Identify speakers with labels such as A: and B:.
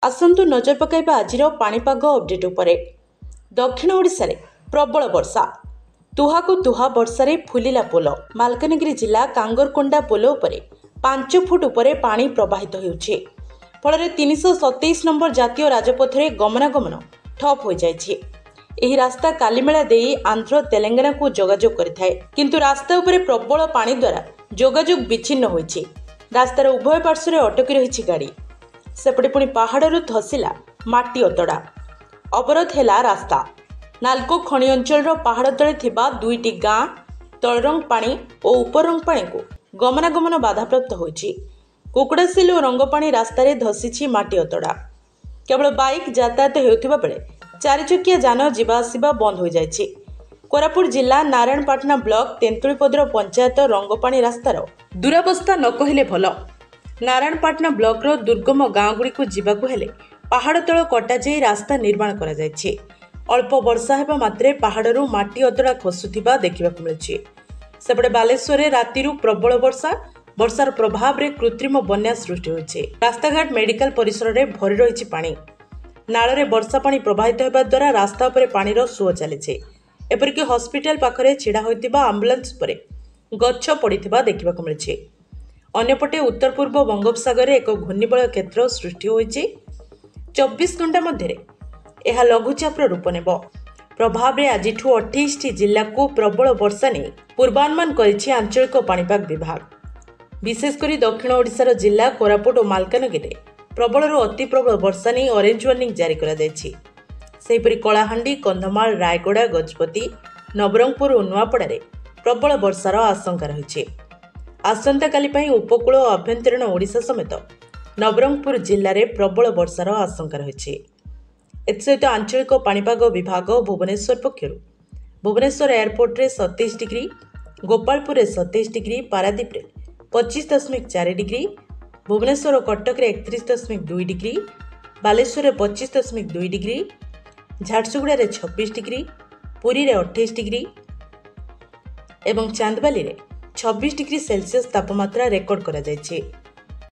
A: आसंतु नजर पकाइबा आजिर पाणीपाग अपडेट उपरे। दक्षिण ओडिशा रे प्रबल वर्षा, तुहाकु तुहा वर्षारे फुलिला पोल। मालकानगिरी जिला कांगरकोंडा पोल उपरे 5 फुट उपरे पानी प्रवाहित हेउछि। फଳରେ 327 नंबर जातीय राजपथरे गमनागमन ठप हो जाइछि। एही रास्ता कालीमेला देई आंध्र तेलंगाना को जोगाजोग करिथाय, किंतु रास्ता उपरे प्रबल पानी द्वारा जोगाजोग विच्छिन्न होइछि। रास्तार उभय पार्श्वरे अटकी रहिछि गाड़ी। सेपटे पुणी पहाड़रू धसिला माटी अतड़ा, अवरोध हेला रास्ता। नालको खଣି अंचल पहाड़ तले थिबा 2टी गाँ तलरंग पानी और उपरंग पानी को गमनागमन बाधाप्राप्त होइछि। कुकुड़ासिल और रंगपाणी रास्तार धसीछि माटी अतड़ा। केवल बाइक यातायात हेउथिबा बेले 4 चकिया जान जीवा आसिबा बंद हो जाइछि। कोरापुट जिला नारायणपाटना ब्लॉक तेंतुलीपदर पंचायत रंगपाणी रास्तार दुरावस्था न कहिले भल। नारायणपाटना ब्लॉक रो दुर्गम गाँव गुड़ी को जीवाकु हेले पहाड़ तल कटा जाई रास्ता निर्माण करा जायछि। अल्प वर्षा हेबा मात्रे पहाड़रू माटी अतड़ा खसुथिबा देखिबाकु मिलुछि। सेपटे बालेश्वर रातिरू प्रबल वर्षार प्रभाव रे कृत्रिम बन्या सृष्टि होइछि। रास्ताघाट मेडिकल परिसर रे भरि रहिछि पानी। नाଳରେ वर्षा पानी प्रवाहित हेबा द्वारा रास्ता उपरे पानीर सुଅ चलिछि। एपरिक हॉस्पिटल पाखरे छिड़ा होइतिबा एम्बुलेंस उपरे गच्छ पड़िथिबा देखिबाकु मिलुछि। अन्यपटे उत्तर पूर्व बंगोपसागर एक घूर्णिबलय क्षेत्र सृष्टि होइछि। 24 घंटा मध्य यह लघुचापर रूप नेब। प्रभाव रे आज 28 जिला को प्रबल वर्षा नहीं पूर्वानुमान करिछि आंचलिक पाणीपाग विभाग। विशेषकर दक्षिण ओडिशार जिला कोरापुट और मालकानगिरी प्रबल अति प्रबल वर्षा नहीं ऑरेंज वार्निंग जारी करा जायछि। सेहिपरि कलाहांडी, कंधमाल, रायगड़ा, गजपति, नवरंगपुर और नुआपड़ारे प्रबल वर्षार आशंका रहिछि। आसंता काली पई उपकूल और आभ्यंतरीण ओडिशा समेत नवरंगपुर जिले में प्रबल वर्षार आशंका रहिछि। एसहित आंचलिक पाणीपाग विभाग भुवनेश्वर पक्षरु भुवनेश्वर एयरपोर्ट रे 27 डिग्री, गोपालपुर रे 27 डिग्री, पारादीप रे 25.4 डिग्री, भुवनेश्वर और कटक रे 31.2 डिग्री, बालेश्वर रे 25.2 डिग्री, झारसुगुड़ा रे 26 डिग्री, पुरी रे 28 डिग्री एवं चांदबाली रे 26 डिग्री सेल्सियस तापमात्रा रेकर्ड करा जायछि।